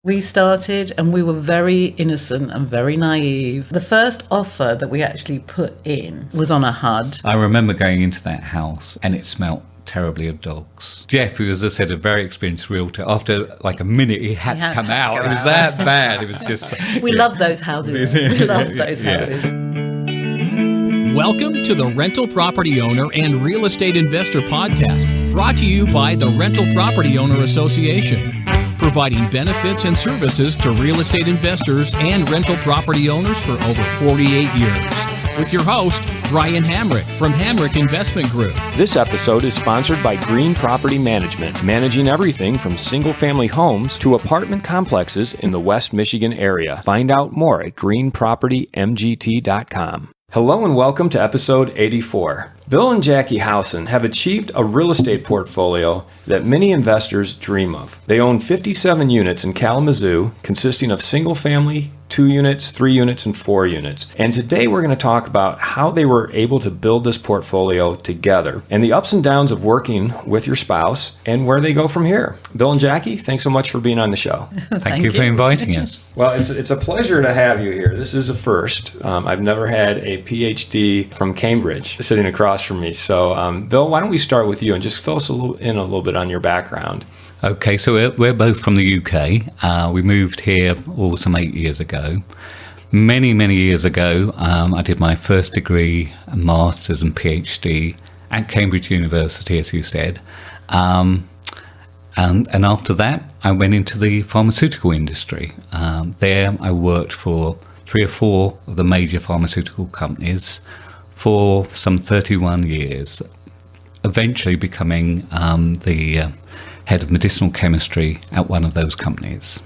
We started and we were very innocent and very naive. The first offer that we actually put in was on a HUD. I remember going into that house and it smelled terribly of dogs. Jeff, who, as I said, a very experienced realtor, after like a minute he had to come out. It was that bad. It was just... We love those houses. We love those houses. Welcome to the Rental Property Owner and Real Estate Investor Podcast, brought to you by the Rental Property Owner Association, providing benefits and services to real estate investors and rental property owners for over 48 years. With your host, Brian Hamrick from Hamrick Investment Group. This episode is sponsored by Green Property Management, managing everything from single-family homes to apartment complexes in the West Michigan area. Find out more at greenpropertymgt.com. Hello and welcome to episode 84. Bill and Jackie Howson have achieved a real estate portfolio that many investors dream of. They own 57 units in Kalamazoo, consisting of single-family, 2 units, 3 units, and 4 units. And today we're going to talk about how they were able to build this portfolio together and the ups and downs of working with your spouse and where they go from here. Bill and Jackie, thanks so much for being on the show. Thank you for inviting us. Well, it's a pleasure to have you here. This is a first. I've never had a PhD from Cambridge sitting across from me. So, Bill, why don't we start with you and just fill us a little bit on your background. Okay, so we're both from the UK. We moved here some 8 years ago. Many years ago, I did my first degree, a master's and PhD at Cambridge University, as you said. And after that, I went into the pharmaceutical industry. There, I worked for 3 or 4 of the major pharmaceutical companies for some 31 years, eventually becoming the head of medicinal chemistry at one of those companies.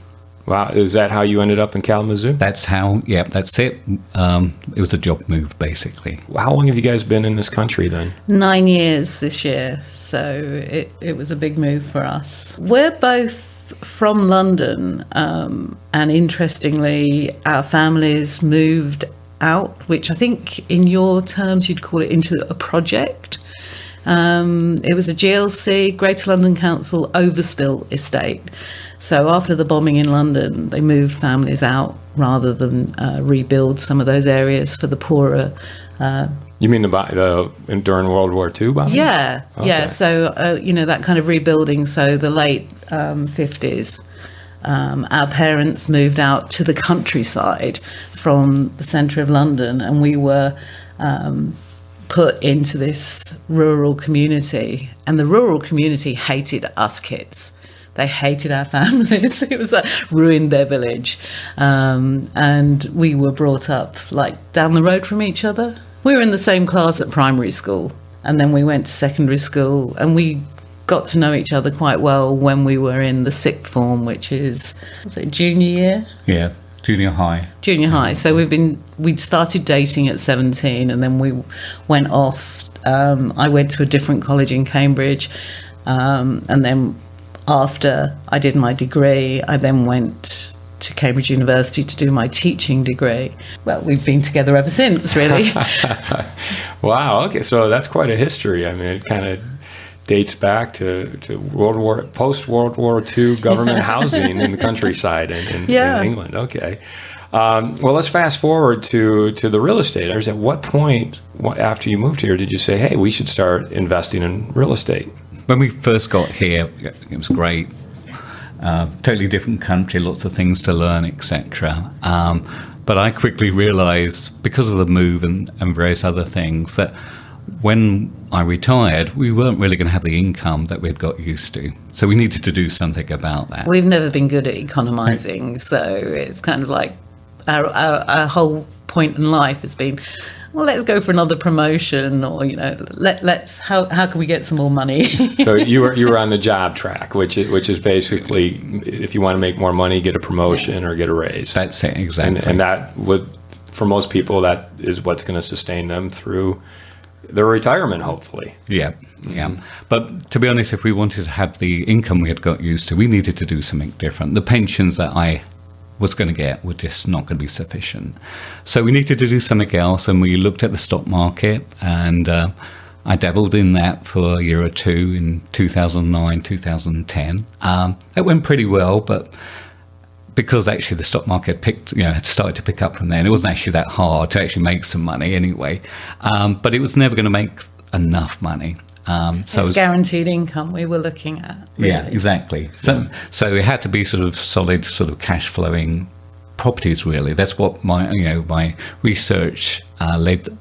Wow, is that how you ended up in Kalamazoo? That's how, yeah, that's it. It was a job move, basically. How long have you guys been in this country then? 9 years this year, so it was a big move for us. We're both from London, and interestingly, our families moved out, which I think in your terms you'd call it into a project. It was a GLC, Greater London Council overspill estate. So after the bombing in London, they moved families out rather than rebuild some of those areas for the poorer. You mean during World War II bombing? Yeah, okay. Yeah. So, that kind of rebuilding. So the late 50s. Our parents moved out to the countryside from the centre of London, and we were put into this rural community, and the rural community hated us kids. They hated our families. It was ruined their village, and we were brought up like down the road from each other. We were in the same class at primary school, and then we went to secondary school, and we got to know each other quite well when we were in the 6th form, which is, was it junior year? Yeah, junior high. Junior high. So we'd started dating at 17, and then we went off. I went to a different college in Cambridge, and then after I did my degree, I then went to Cambridge University to do my teaching degree. Well, we've been together ever since, really. Wow, okay, so that's quite a history. I mean, it kind of dates back to post-World War II government housing in the countryside in England. Okay. Well, let's fast forward to the real estate. At what point, after you moved here, did you say, hey, we should start investing in real estate? When we first got here, it was great. Totally different country, lots of things to learn, etc. But I quickly realized, because of the move and various other things, that when I retired, we weren't really going to have the income that we'd got used to. So we needed to do something about that. We've never been good at economizing, so it's kind of like our whole point in life has been, well, let's go for another promotion, or let's how can we get some more money? So you were on the job track, which is basically, if you want to make more money, get a promotion or get a raise. That's it, exactly. And that would, for most people, that is what's going to sustain them through their retirement, hopefully. Yeah. But to be honest, if we wanted to have the income we had got used to, we needed to do something different. The pensions that I was going to get were just not going to be sufficient. So we needed to do something else, and we looked at the stock market, and I dabbled in that for a year or two in 2009, 2010. It went pretty well, but because actually the stock market had started to pick up from there, and it wasn't actually that hard to actually make some money anyway. But it was never going to make enough money. So it's guaranteed income we were looking at. Really. Yeah, exactly. So it had to be sort of solid, sort of cash flowing properties. Really, that's what my research led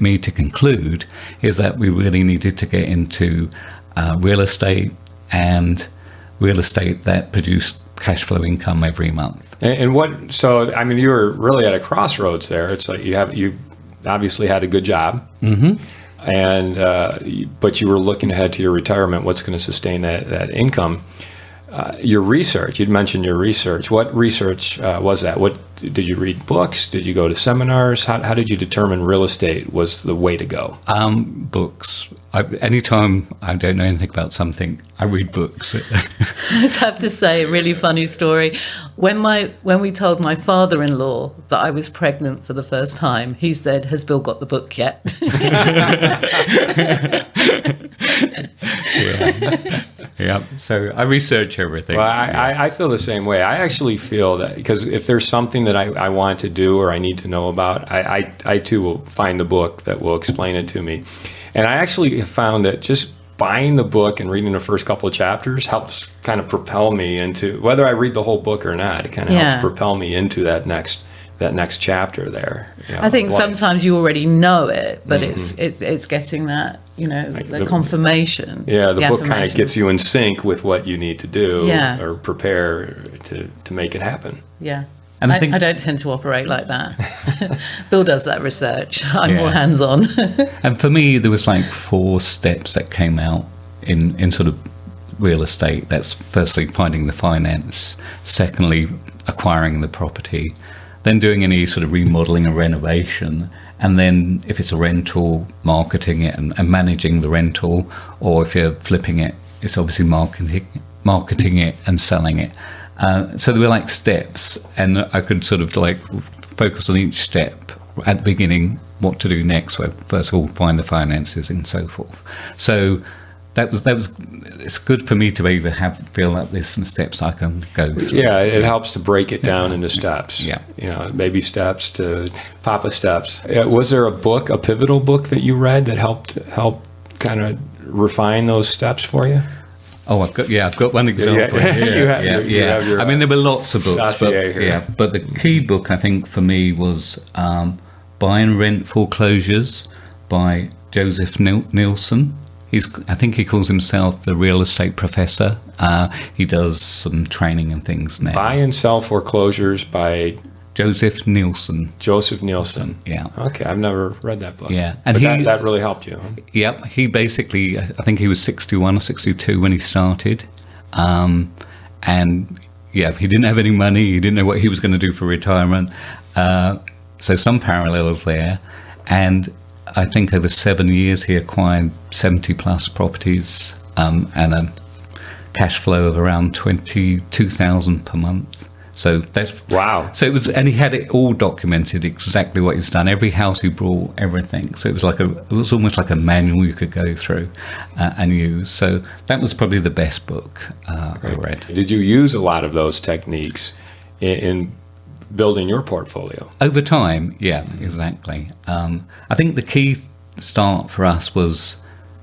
me to conclude, is that we really needed to get into real estate, and real estate that produced cash flow income every month. And so I mean, you were really at a crossroads there. It's like you obviously had a good job. Mm-hmm. And but you were looking ahead to your retirement. What's going to sustain that income? Your research. You'd mentioned your research. What research was that? What did you read? Books? Did you go to seminars? How did you determine real estate was the way to go? Books. Anytime I don't know anything about something, I read books. I have to say, a really funny story. When we told my father-in-law that I was pregnant for the first time, he said, "Has Bill got the book yet?" Yeah. So I research everything. Well, I feel the same way. I actually feel that, because if there's something that I want to do or I need to know about, I too will find the book that will explain it to me. And I actually have found that just buying the book and reading the first couple of chapters helps kind of propel me into, whether I read the whole book or not, it kind of helps propel me into that next chapter there. I think sometimes you already know it, but it's getting that, the confirmation. Yeah, the book kind of gets you in sync with what you need to do or prepare to make it happen. Yeah. And I don't tend to operate like that. Bill does that research. I'm more hands-on. And for me, there was like 4 steps that came out in sort of real estate. That's firstly finding the finance, secondly acquiring the property, then doing any sort of remodeling and renovation, and then if it's a rental, marketing it and managing the rental, or if you're flipping it, it's obviously marketing it and selling it. So there were like steps, and I could sort of like focus on each step at the beginning, what to do next, where first of all find the finances and so forth. So that was it's good for me to either feel like there's some steps I can go through. Yeah, it helps to break it down into steps. Yeah. Baby steps to Papa steps. Was there a pivotal book that you read that helped kind of refine those steps for you? Oh, I've got one example here. You have your, I mean, there were lots of books, but the key book I think for me was Buy and Rent Foreclosures by Joseph Nielsen. I think he calls himself the real estate professor. He does some training and things now. Buy and Sell Foreclosures by Joseph Nielsen. Yeah. Okay, I've never read that book. Yeah, and that really helped you. Huh? Yep. He basically, I think he was 61 or 62 when he started, and he didn't have any money. He didn't know what he was going to do for retirement. So some parallels there, and I think over 7 years he acquired 70 plus properties and a cash flow of around $22,000 per month. So that's wow. So it was, and he had it all documented exactly what he's done. Every house he bought, everything. So it was almost like a manual you could go through and use. So that was probably the best book I read. Did you use a lot of those techniques in building your portfolio? Over time, yeah, exactly. I think the key start for us was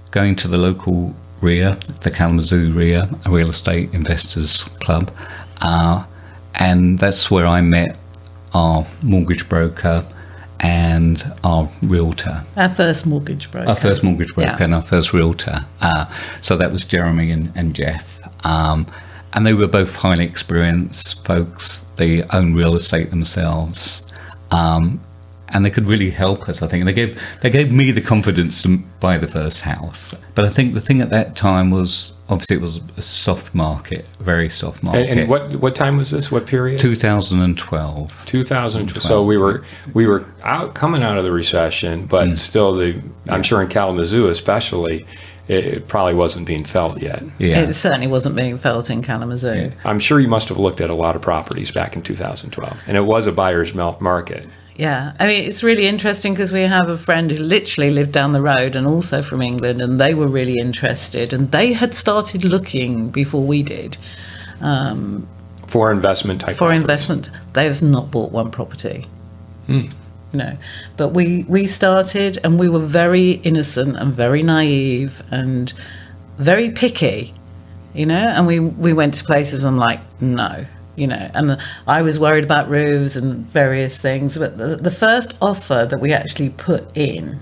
going to the local RIA, the Kalamazoo RIA, a real estate investors club. And that's where I met our mortgage broker and our realtor. Our first mortgage broker. And our first realtor. So that was Jeremy and Jeff. And they were both highly experienced folks. They own real estate themselves. And they could really help us, I think. And they gave me the confidence to buy the first house. But I think the thing at that time was, obviously it was a soft market, very soft market. And what time was this? What period? 2012. 2012. So we were coming out of the recession, but still I'm sure in Kalamazoo especially, it probably wasn't being felt yet. Yeah. It certainly wasn't being felt in Kalamazoo. Yeah. I'm sure you must have looked at a lot of properties back in 2012, and it was a buyer's market. Yeah, I mean, it's really interesting because we have a friend who literally lived down the road and also from England, and they were really interested, and they had started looking before we did. For investment type. For properties. investment, they have not bought one property. But we started, and we were very innocent and very naive and very picky, and we went to places. I'm like, no, and I was worried about roofs and various things, but the first offer that we actually put in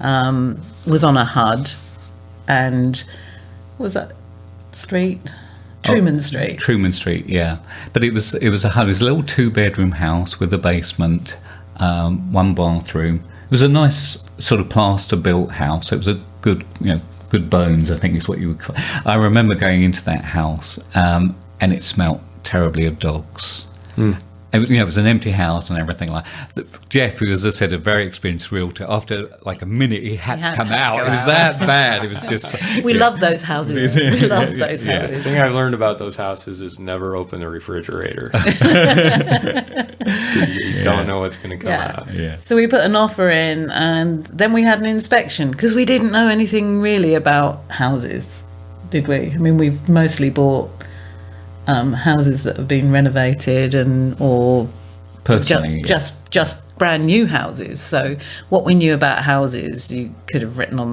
was on a HUD, and what was that street? Truman Street. Truman Street, yeah. But it was a HUD. It was a little 2-bedroom house with a basement, 1 bathroom. It was a nice sort of plaster-built house. It was a good, good bones, I think is what you would call it. I remember going into that house, and it smelt terribly of dogs. It was an empty house and everything like that. Jeff, who, as I said, a very experienced realtor, after like a minute, he had to come out. It was that bad. It was just... We love those houses. We love those The houses. thing I've learned about those houses is never open the refrigerator. 'Cause you don't know what's going to come out. Yeah. So we put an offer in, and then we had an inspection because we didn't know anything really about houses, did we? I mean, we've mostly bought houses that have been renovated or Personally, just brand new houses. So what we knew about houses, you could have written on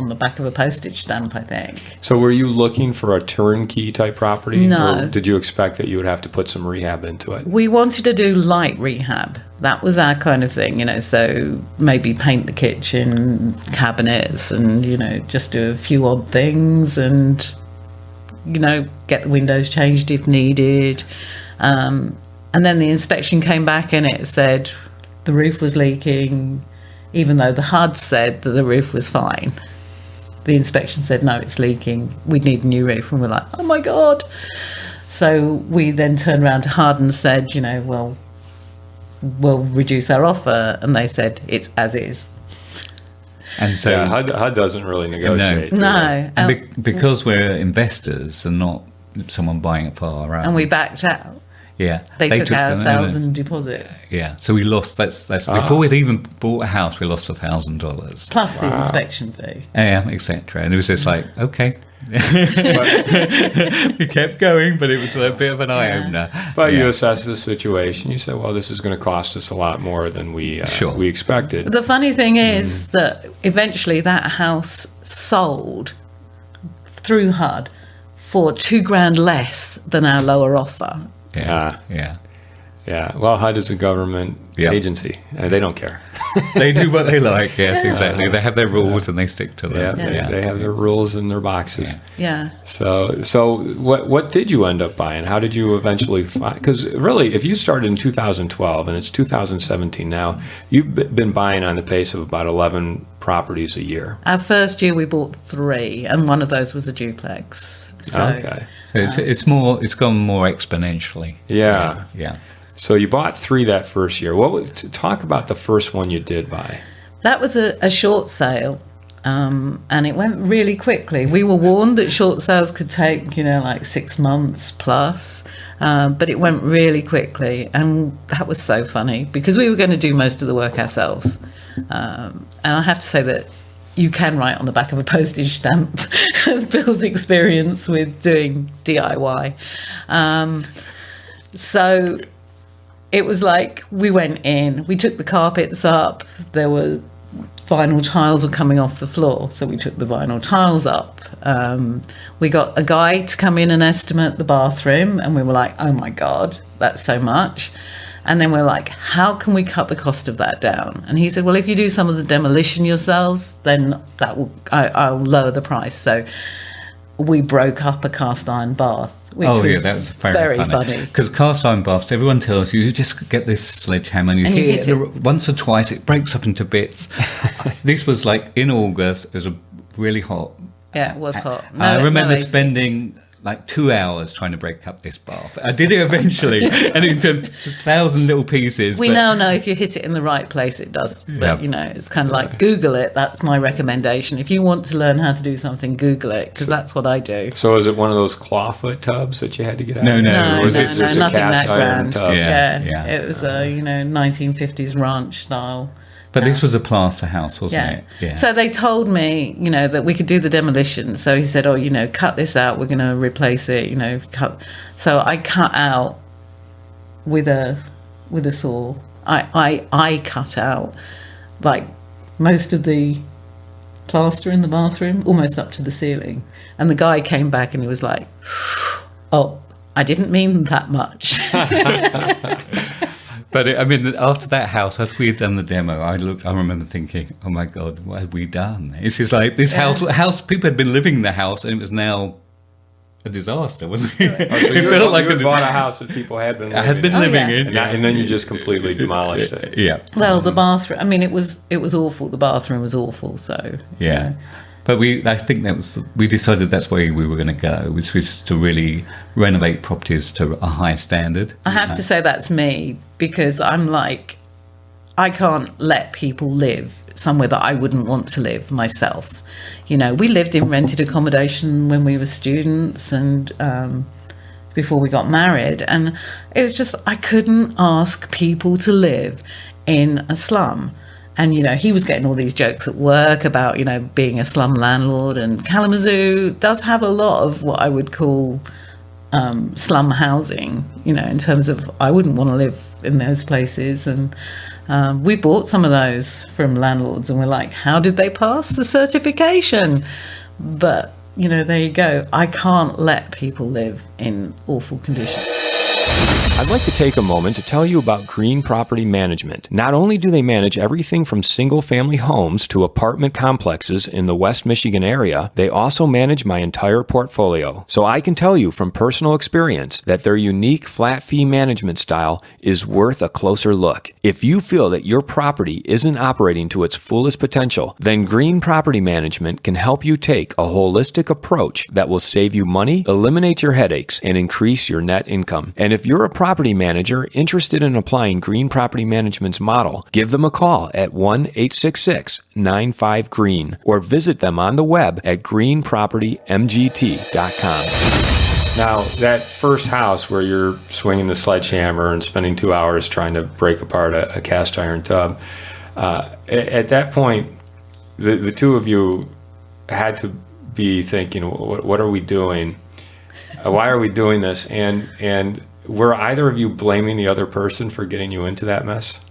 the back of a postage stamp, I think. So were you looking for a turnkey type property? No. Or did you expect that you would have to put some rehab into it? We wanted to do light rehab. That was our kind of thing, so maybe paint the kitchen, cabinets, and, just do a few odd things and, get the windows changed if needed. And then the inspection came back and it said the roof was leaking, even though the HUD said that the roof was fine. The inspection said, no, it's leaking. We'd need a new roof. And we're like, oh my God. So we then turned around to HUD and said, well, we'll reduce our offer. And they said, it's as is. And so... Yeah, HUD doesn't really negotiate. do they? No. And because we're investors and not someone buying it for our own. And we backed out. Yeah. They took our the- $1,000 deposit. Yeah. So we lost, that's before we'd even bought a house, we lost $1,000. Plus the inspection fee. Yeah, etc. And it was just like, okay. We kept going, but it was a bit of an eye-opener. But Yeah. you assess the situation. You say, well, this is going to cost us a lot more than we Sure. we expected. The funny thing is that eventually that house sold through HUD for $2,000 less than our lower offer. Yeah. Ah. Yeah. Yeah. Well, HUD is a government Yeah. agency. They don't care. They do what they like. Yes, exactly. They have their rules and they stick to Yeah, them. they have their rules and their boxes. Yeah. So what did you end up buying? How did you eventually find? Because really, if you started in 2012 and it's 2017 now, you've been buying on the pace of about 11 properties a year. Our first year we bought 3, and one of those was a duplex. So, Okay. So it's gone more exponentially. Yeah. Yeah. So you bought 3 that first year. Talk about the first one you did buy. That was a short sale, and it went really quickly. We were warned that short sales could take, like 6 months plus, but it went really quickly, and that was so funny because we were going to do most of the work ourselves. And I have to say that you can write on the back of a postage stamp Bill's experience with doing DIY. So it was like we went in, we took the carpets up, there were vinyl tiles were coming off the floor, so we took the vinyl tiles up. We got a guy to come in and estimate the bathroom, and we were like, oh my God, that's so much. And then we're like, how can we cut the cost of that down? And he said, well, if you do some of the demolition yourselves, then I'll lower the price. So we broke up a cast iron bath, which was that was very funny. Because cast iron baths, everyone tells you, you just get this sledgehammer and you hit it once or twice, it breaks up into bits. This was like in August, it was really hot. Yeah, it was hot. I remember AC. spending like 2 hours trying to break up this bath. I did it eventually, and into 1,000 little pieces. We now know if you hit it in the right place, it does. But, Yep. it's kind of like Google it. That's my recommendation. If you want to learn how to do something, Google it, because that's what I do. So is it one of those clawfoot tubs that you had to get out No, of? no. No, was no, it no, just a nothing cast that iron grand. tub? Yeah. Yeah, it was a 1950s ranch style. But this was a plaster house, wasn't it? Yeah. So they told me, that we could do the demolition. So he said, cut this out. We're going to replace it, cut. So I cut out with a saw. I cut out like most of the plaster in the bathroom, almost up to the ceiling. And the guy came back and he was like, "Oh, I didn't mean that much." But after that house, after we had done the demo, I remember thinking, "Oh my God, what have we done?" It's just like this house. People had been living in the house, and it was now a disaster, wasn't it? Oh, so you bought a house that people had been living in, and then you just completely demolished it. Yeah. Well, the bathroom. It was awful. The bathroom was awful. So yeah. But I think we decided that's where we were going to go, which was to really renovate properties to a high standard. I have to say that's me, because I'm like, I can't let people live somewhere that I wouldn't want to live myself. We lived in rented accommodation when we were students and before we got married, and it was just, I couldn't ask people to live in a slum. And, he was getting all these jokes at work about, being a slum landlord. And Kalamazoo does have a lot of what I would call slum housing, in terms of I wouldn't want to live in those places. And we bought some of those from landlords and we're like, how did they pass the certification? But, there you go. I can't let people live in awful conditions. I'd like to take a moment to tell you about Green Property Management. Not only do they manage everything from single-family homes to apartment complexes in the West Michigan area, they also manage my entire portfolio. So I can tell you from personal experience that their unique flat fee management style is worth a closer look. If you feel that your property isn't operating to its fullest potential, then Green Property Management can help you take a holistic approach that will save you money, eliminate your headaches, and increase your net income. And if you're a property manager interested in applying Green Property Management's model, give them a call at 1-866-95-GREEN or visit them on the web at greenpropertymgt.com. Now, that first house where you're swinging the sledgehammer and spending 2 hours trying to break apart a cast iron tub, at that point, the two of you had to be thinking, what are we doing? Why are we doing this? And were either of you blaming the other person for getting you into that mess?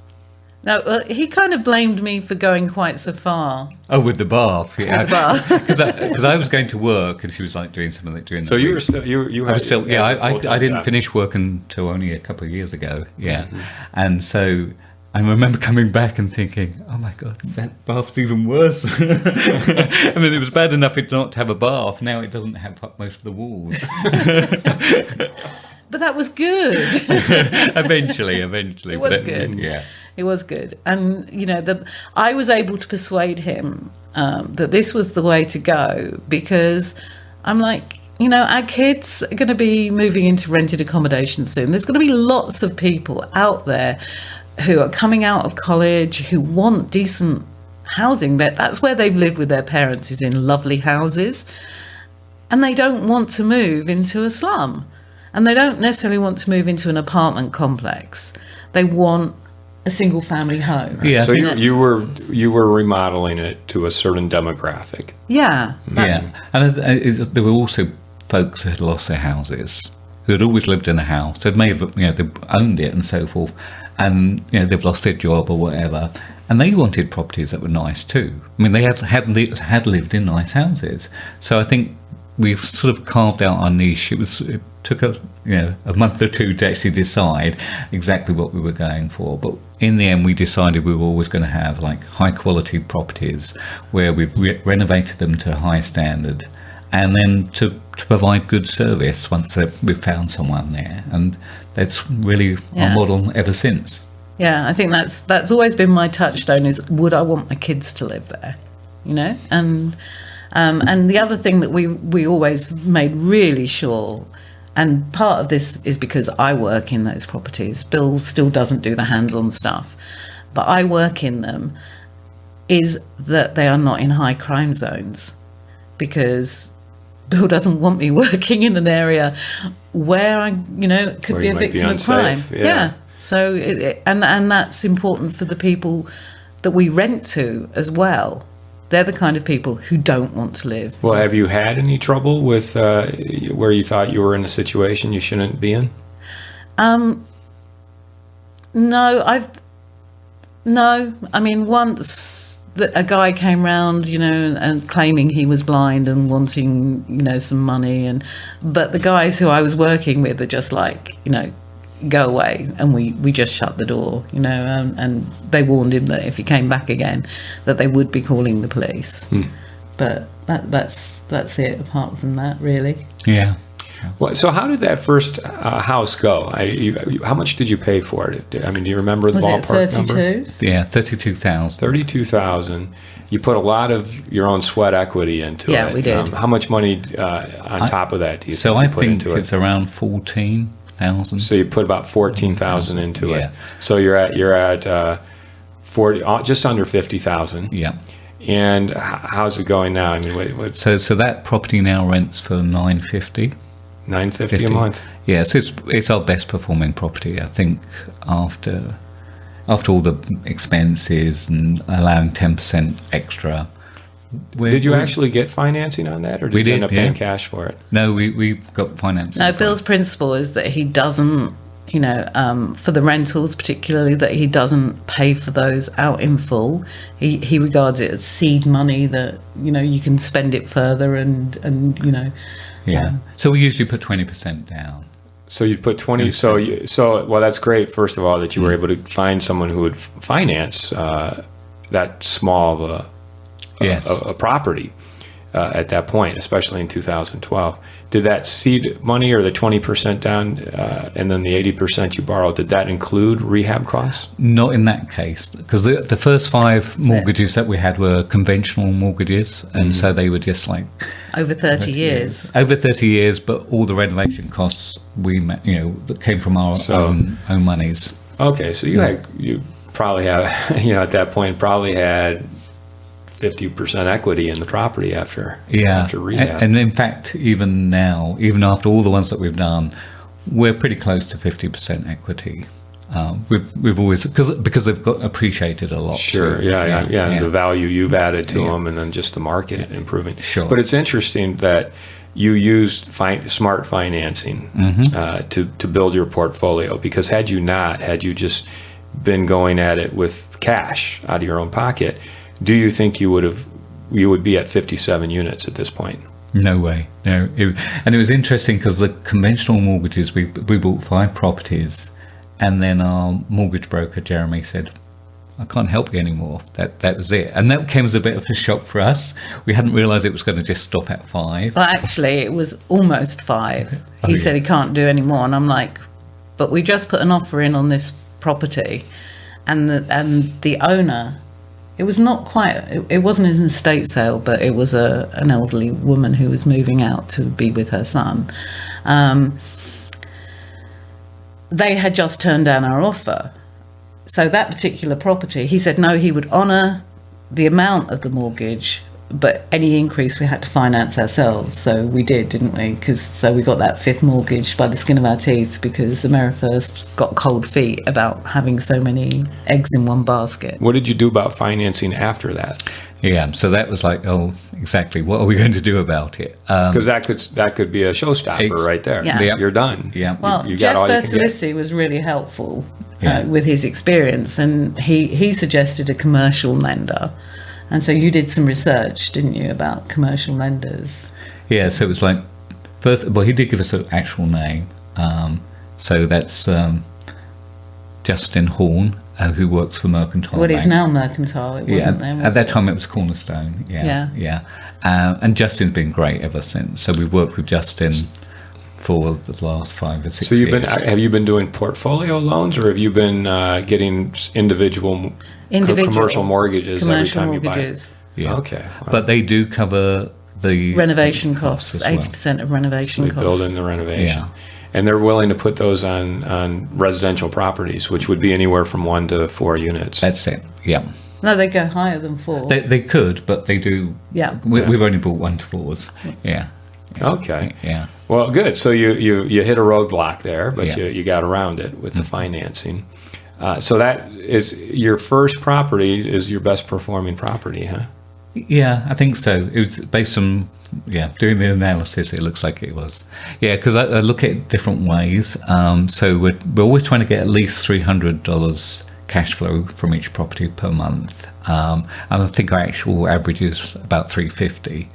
No, he kind of blamed me for going quite so far. Oh, with the bath, yeah. With the bath. Because I was going to work and she was like doing something like during the So week. you were still I didn't finish work until only a couple of years ago. Yeah, mm-hmm. And so I remember coming back and thinking, oh my God, that bath's even worse. It was bad enough it not to have a bath. Now it doesn't have most of the walls. But that was good. Eventually. It was good. Yeah. It was good. And, I was able to persuade him that this was the way to go, because I'm like, our kids are going to be moving into rented accommodation soon. There's going to be lots of people out there who are coming out of college who want decent housing. That's where they've lived with their parents, is in lovely houses. And they don't want to move into a slum. And they don't necessarily want to move into an apartment complex. They want a single family home. Yeah. So you were remodeling it to a certain demographic. Yeah. Yeah. And there were also folks who had lost their houses, who had always lived in a house. They may have, they've owned it and so forth, and they've lost their job or whatever. And they wanted properties that were nice too. They had lived in nice houses. So I think we've sort of carved out our niche. It took a month or two to actually decide exactly what we were going for, but in the end we decided we were always going to have like high quality properties where we've renovated them to a high standard, and then to provide good service once we've found someone there. And that's really our model ever since. Yeah, I think that's always been my touchstone, is would I want my kids to live there, and the other thing that we always made really sure, and part of this is because I work in those properties, Bill still doesn't do the hands-on stuff, but I work in them, is that they are not in high crime zones, because Bill doesn't want me working in an area where I, could be a victim of crime. Yeah. So and that's important for the people that we rent to as well. They're the kind of people who don't want to live. Well, have you had any trouble with where you thought you were in a situation you shouldn't be in? No. I mean, once a guy came round, and claiming he was blind and wanting, some money, but the guys who I was working with are just like, go away, and we just shut the door, and they warned him that if he came back again, that they would be calling the police. But that's it. Apart from that, really. Yeah. Well, so how did that first house go? How much did you pay for it? I mean, do you remember the ballpark number? 32? Yeah, 32,000. 32,000. You put a lot of your own sweat equity into it. Yeah, we did. How much money on top of that do you think I you put think into it? it's around 14,000. So you put about 14,000 into Yeah. it. So you're at 40, just under 50,000. Yeah. And how's it going now? I mean, what's So that property now rents for $950. $950 a month? Yeah, so it's our best performing property, I think, after all the expenses and allowing 10% extra. Did you actually get financing on that, or did you end up paying cash for it? No, we got financing. No, Bill's principle is that he doesn't, for the rentals particularly, that he doesn't pay for those out in full. He regards it as seed money that, you can spend it further and. Yeah. So we usually put 20% down. So you'd put 20. Well, that's great. First of all, that you were able to find someone who would finance that small of a property at that point, especially in 2012. Did that seed money, or the 20% down, and then the 80% you borrowed, did that include rehab costs? Not in that case, because the first 5 mortgages that we had were conventional mortgages, and so they were just like over 30 years. Over 30 years, but all the renovation costs that came from our own monies. Okay, so you probably have at that point probably had 50% equity in the property after rehab. And in fact, even now, even after all the ones that we've done, we're pretty close to 50% equity. We've always because they've got appreciated a lot. Sure, too. Yeah. The value you've added to them, and then just the market improving. Sure. But it's interesting that you used smart financing to build your portfolio, because had you just been going at it with cash out of your own pocket, do you think you would be at 57 units at this point? No way. No. And it was interesting because the conventional mortgages, we bought 5 properties, and then our mortgage broker, Jeremy, said, I can't help you anymore. That was it. And that came as a bit of a shock for us. We hadn't realised it was going to just stop at 5. Well, actually, it was almost 5. He said he can't do any more. And I'm like, but we just put an offer in on this property. And the owner... It was not quite. It wasn't an estate sale, but it was an elderly woman who was moving out to be with her son. They had just turned down our offer, so that particular property, he said no, he would honour the amount of the mortgage, but any increase we had to finance ourselves. So we did, didn't we? So we got that 5th mortgage by the skin of our teeth, because AmeriFirst got cold feet about having so many eggs in one basket. What did you do about financing after that? Yeah, so that was like, exactly, what are we going to do about it? Because that could be a showstopper right there. Yeah. You're done. Yeah. Well, you Jeff got all you can Bertolisi was really helpful with his experience, and he suggested a commercial lender. And so you did some research, didn't you, about commercial lenders? Yeah, so it was like, he did give us an actual name. So that's Justin Horn, who works for Mercantile Well, Bank. it's now Mercantile. It wasn't then, at that time it was Cornerstone. Yeah. And Justin's been great ever since. So we've worked with Justin for the last 5 or 6 years. So have you been doing portfolio loans, or have you been getting individual commercial mortgages every time you buy it? Yeah. Okay. Wow. But they do cover the renovation costs, as well. 80% of renovation costs. They build in the renovation. Yeah. And they're willing to put those on residential properties, which would be anywhere from 1 to 4 units. That's it. Yeah. No, they go higher than 4. They could, but they do. Yeah. We've only bought 1 to 4s. Yeah. Okay. Yeah. Well, good. So you hit a roadblock there, but Yeah. you got around it with the financing. So that is your first property is your best performing property, huh? Yeah, I think so. It was based on, doing the analysis, it looks like it was. Yeah, because I look at different ways. So we're always trying to get at least $300 cash flow from each property per month. And I think our actual average is about $350.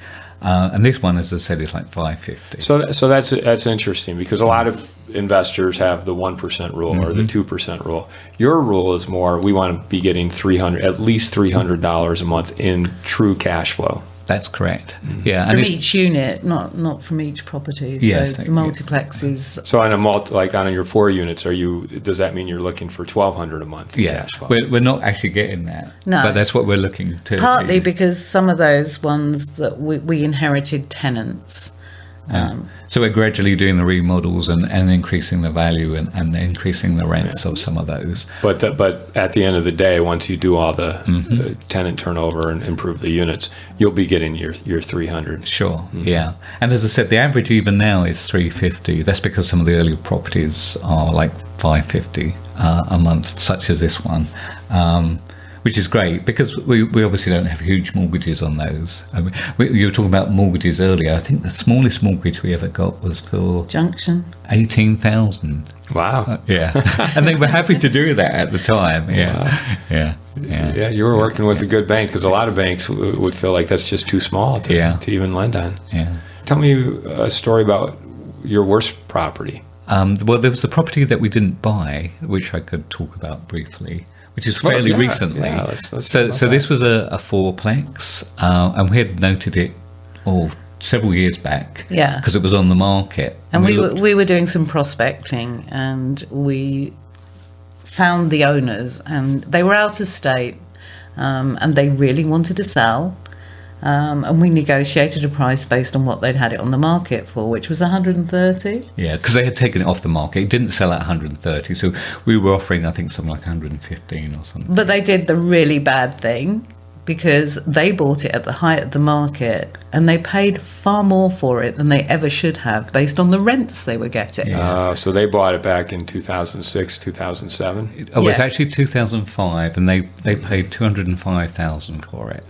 And this one, as I said, is like $550. So that's interesting, because a lot of investors have the 1% rule or the 2% rule. Your rule is more, we want to be getting at least $300 a month in true cash flow. That's correct. Yeah, From each unit, not from each property. Yes, So the multiplexes. So on on your 4 units, does that mean you're looking for $1,200 a month in cash flow? We're not actually getting that. No. But that's what we're looking to Partly achieve. because some of those ones that we inherited tenants. So we're gradually doing the remodels and increasing the value and increasing the rents of some of those. But at the end of the day, once you do all the tenant turnover and improve the units, you'll be getting your 300. Sure, yeah. And as I said, the average even now is $350. That's because some of the early properties are like $550 a month, such as this one. Which is great, because we obviously don't have huge mortgages on those. I mean, you were talking about mortgages earlier. I think the smallest mortgage we ever got was for Junction. $18,000. Wow. Yeah, and they were happy to do that at the time. Wow. Yeah. You were working with a good bank, because a lot of banks would feel like that's just too small to even lend on. Yeah. Tell me a story about your worst property. Well, there was a property that we didn't buy, which I could talk about briefly, which is fairly recently. Yeah, let's so this was a fourplex, and we had noted it several years back. Yeah. Because it was on the market. And we were doing some prospecting, and we found the owners, and they were out of state, and they really wanted to sell. And we negotiated a price based on what they'd had it on the market for, which was 130. Yeah, because they had taken it off the market. It didn't sell at 130, so we were offering, I think, something like 115 or something. But they did the really bad thing, because they bought it at the height of the market, and they paid far more for it than they ever should have, based on the rents they were getting. Yeah. So they bought it back in 2006, 2007? Oh, it was actually 2005, and they paid $205,000 for it.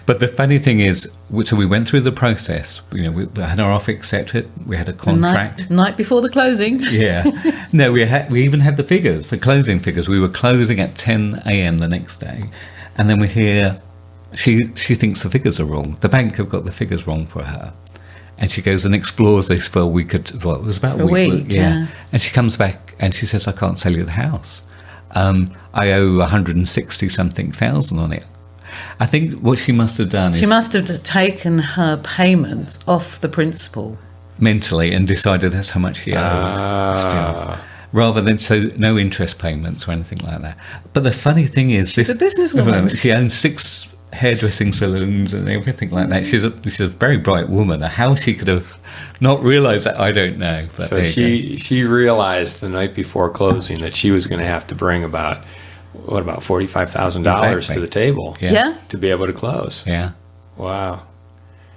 But the funny thing is, so we went through the process. We had our offer accepted. We had a contract. Night before the closing. Yeah. No, we even had the figures, for closing figures. We were closing at 10 a.m. the next day, and then we hear she thinks the figures are wrong. The bank have got the figures wrong for her. And she goes and explores this for a week. It was about a week. Yeah. And she comes back and she says, I can't sell you the house. I owe 160 something thousand on it. I think what she must have done is... She must have taken her payments off the principal. mentally and decided that's how much she owed still. Rather than no interest payments or anything like that. But the funny thing is, she's a businesswoman. She owns 6 hairdressing saloons and everything like that. She's a very bright woman. How she could have not realised that, I don't know. But so she realised the night before closing that she was going to have to bring about $45,000 to the table. Yeah. To be able to close. Yeah. Wow.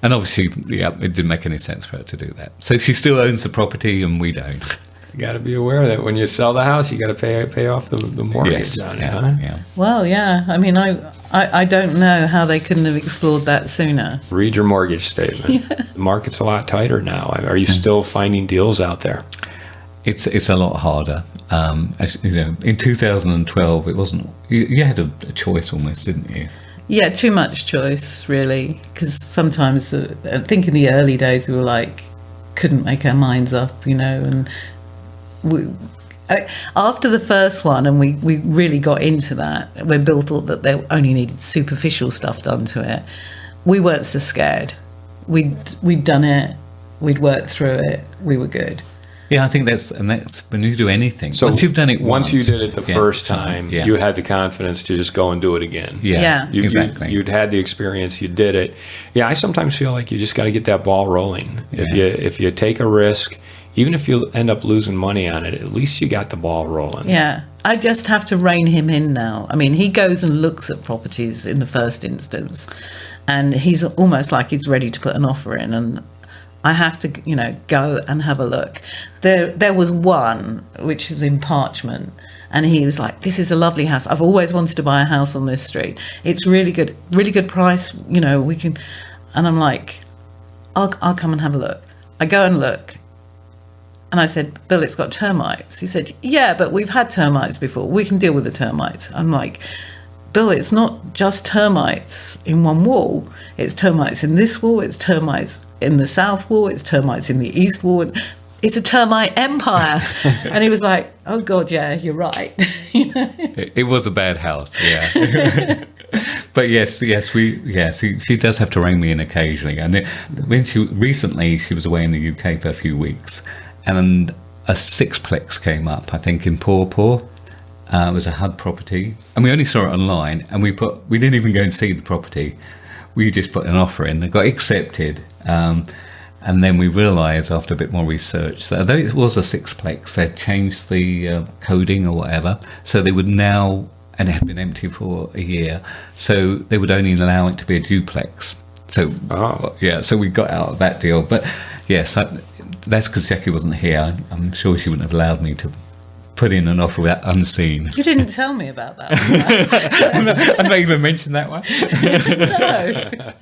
And obviously, it didn't make any sense for her to do that. So she still owns the property and we don't. You got to be aware that when you sell the house, you got to pay off the mortgage on it. Yeah. Well, yeah. I mean, I don't know how they couldn't have explored that sooner. Read your mortgage statement. The market's a lot tighter now. Are you still finding deals out there? It's a lot harder. As you know, in 2012, it wasn't. You had a choice almost, didn't you? Yeah, too much choice, really. Because sometimes, I think in the early days, we were couldn't make our minds up, and after the first one, and we really got into that, when Bill thought that they only needed superficial stuff done to it, we weren't so scared. We'd done it, we'd worked through it, we were good. Yeah, I think that's when you do anything. So once you've done it once you did it the first time, you had the confidence to just go and do it again. Yeah. Exactly. You'd had the experience, you did it. Yeah, I sometimes feel like you just got to get that ball rolling. If you take a risk, even if you end up losing money on it, at least you got the ball rolling. Yeah, I just have to rein him in now. I mean, he goes and looks at properties in the first instance, and he's almost like he's ready to put an offer in, and I have to, go and have a look. There was one which was in Parchment, and he was like, "This is a lovely house. I've always wanted to buy a house on this street. It's really good price. We can." And I'm like, "I'll come and have a look." I go and look, and I said, "Bill, it's got termites." He said, "Yeah, but we've had termites before. We can deal with the termites." I'm like, "Bill, it's not just termites in one wall. It's termites in this wall. It's termites in the south wall. It's termites in the east wall. It's a termite empire." And he was like, "Oh God, yeah, you're right." It was a bad house, yeah. But yes, she does have to rein me in occasionally. And then, when she was away in the UK for a few weeks, and a sixplex came up, I think in Paw Paw. It was a HUD property, and we only saw it online, and we didn't even go and see the property. We just put an offer in. It got accepted, and then we realised after a bit more research that although it was a sixplex, they'd changed the coding or whatever, so they would now, and it had been empty for a year, so they would only allow it to be a duplex. So so we got out of that deal. But yes, that's because Jackie wasn't here. I'm sure she wouldn't have allowed me to put in an offer without unseen. You didn't tell me about that. I've not even mentioned that one. No.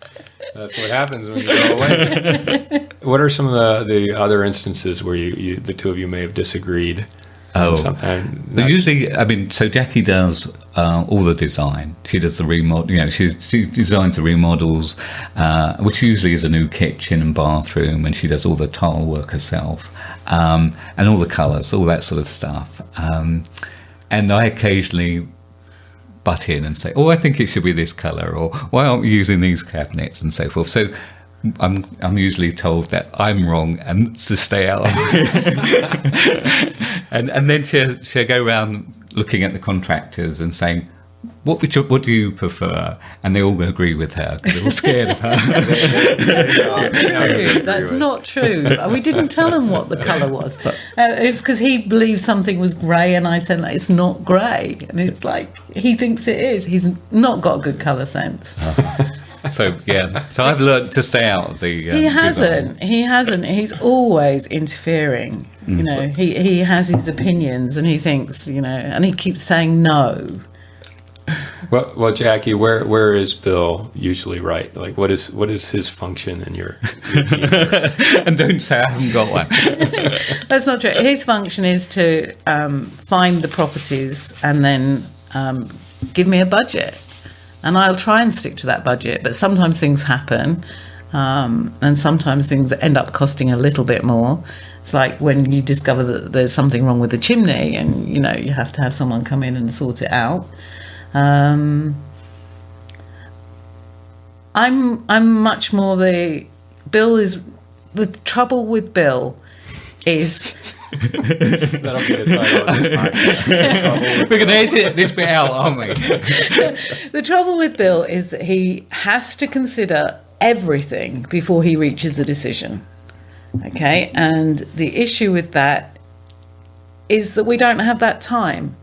That's what happens when you go away. What are some of the other instances where the two of you may have disagreed? Sometimes usually, so Jackie does all the design. She does the remodel. She designs the remodels, which usually is a new kitchen and bathroom, and she does all the tile work herself, and all the colours, all that sort of stuff. And I occasionally butt in and say, "Oh, I think it should be this colour," or "Why aren't we using these cabinets?" and so forth. So I'm usually told that I'm wrong and to stay out. and then she'll go around looking at the contractors and saying, what do you prefer? And they all agree with her because they're all scared of her. That's not true. We didn't tell him what the colour was. It's because he believed something was grey, and I said that it's not grey. And it's like, he thinks it is. He's not got a good colour sense. So I've learned to stay out of the He hasn't. He's always interfering. He has his opinions, and he thinks, and he keeps saying no. Well, Jackie, where is Bill usually right? Like, what is his function in your team? And don't say I haven't got one. That's not true. His function is to find the properties and then give me a budget. And I'll try and stick to that budget, but sometimes things happen, and sometimes things end up costing a little bit more. It's like when you discover that there's something wrong with the chimney, and you have to have someone come in and sort it out. I'm much more the trouble with Bill is. That'll be the title of this podcast. We're going to edit this bit out, aren't we? The trouble with Bill is that he has to consider everything before he reaches a decision. Okay, and the issue with that is that we don't have that time.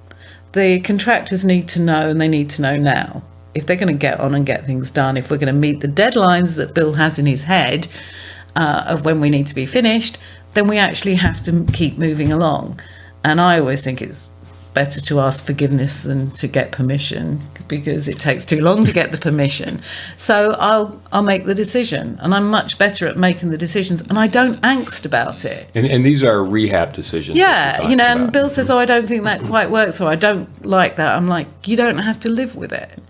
The contractors need to know, and they need to know now. If they're going to get on and get things done, if we're going to meet the deadlines that Bill has in his head of when we need to be finished, then we actually have to keep moving along. And I always think it's better to ask forgiveness than to get permission, because it takes too long to get the permission. So I'll make the decision, and I'm much better at making the decisions, and I don't angst about it. And these are rehab decisions. Yeah, and Bill says, "Oh, I don't think that quite works," or "I don't like that." I'm like, you don't have to live with it.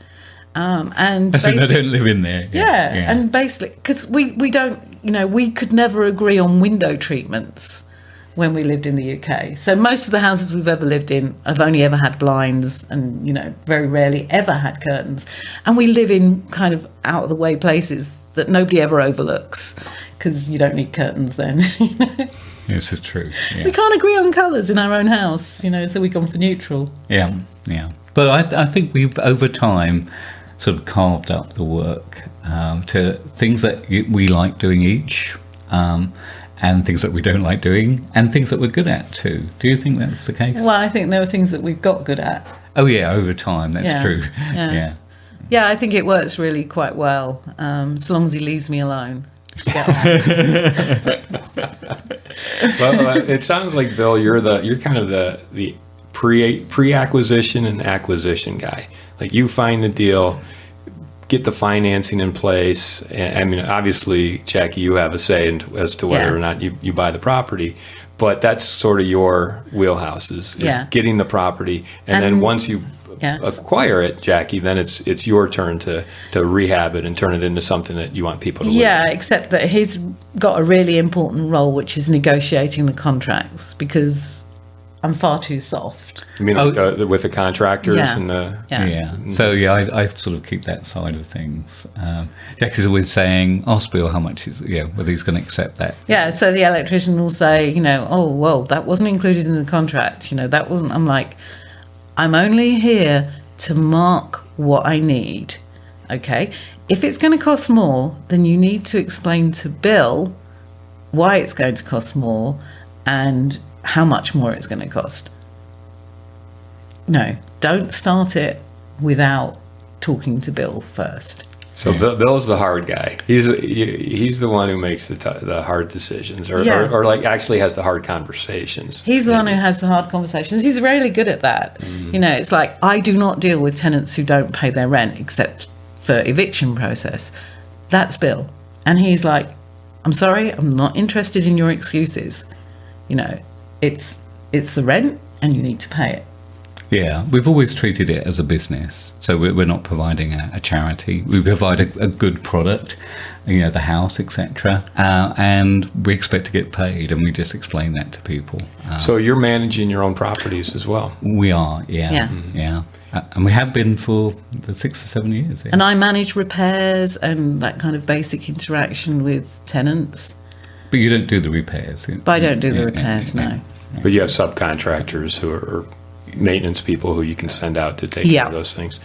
And I don't live in there. Yeah, and basically, because we don't, we could never agree on window treatments when we lived in the UK. So most of the houses we've ever lived in have only ever had blinds, and very rarely ever had curtains. And we live in kind of out of the way places that nobody ever overlooks, because you don't need curtains then. This is true. Yeah. We can't agree on colours in our own house, so we've gone for neutral. Yeah. But I think we've over time sort of carved up the work to things that we like doing each, and things that we don't like doing, and things that we're good at too. Do you think that's the case? Well, I think there are things that we've got good at. Oh yeah, over time, that's true. Yeah, I think it works really quite well, so long as he leaves me alone. Well, it sounds like, Bill, you're kind of the pre-acquisition and acquisition guy. Like, you find the deal, get the financing in place. And, I mean, obviously, Jackie, you have a say as to whether or not you buy the property. But that's sort of your wheelhouse is getting the property, and then once you acquire it, Jackie, then it's your turn to rehab it and turn it into something that you want people to live in. Yeah, except that he's got a really important role, which is negotiating the contracts, because I'm far too soft. You mean with the contractors and the... Yeah. So, I sort of keep that side of things. Jackie's always saying, ask Bill how much whether he's going to accept that. Yeah, so the electrician will say, oh, well, that wasn't included in the contract. That wasn't... I'm like, I'm only here to mark what I need, okay? If it's going to cost more, then you need to explain to Bill why it's going to cost more and how much more it's going to cost. No, don't start it without talking to Bill first. So Bill's the hard guy. He's the one who makes the hard decisions, or like actually has the hard conversations. He's the one who has the hard conversations. He's really good at that. It's like, I do not deal with tenants who don't pay their rent except for eviction process. That's Bill. And he's like, I'm sorry, I'm not interested in your excuses. It's the rent and you need to pay it. Yeah, we've always treated it as a business. So we're not providing a charity. We provide a good product, the house, etc. And we expect to get paid, and we just explain that to people. So you're managing your own properties as well? We are, yeah. And we have been for the 6 or 7 years. Yeah. And I manage repairs and that kind of basic interaction with tenants. But you don't do the repairs. But I don't do the repairs, no. But you have subcontractors who are maintenance people who you can send out to take care of those things.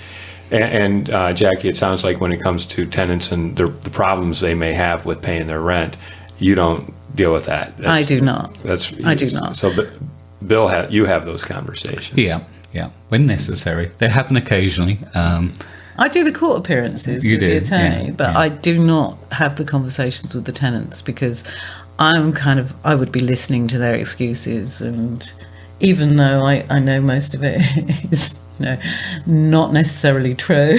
And Jackie, it sounds like when it comes to tenants and the problems they may have with paying their rent, you don't deal with that. I do not. I do not. So, Bill, you have those conversations. Yeah, when necessary. They happen occasionally. I do the court appearances with the attorney, but I do not have the conversations with the tenants, because I would be listening to their excuses, and even though I know most of it is not necessarily true,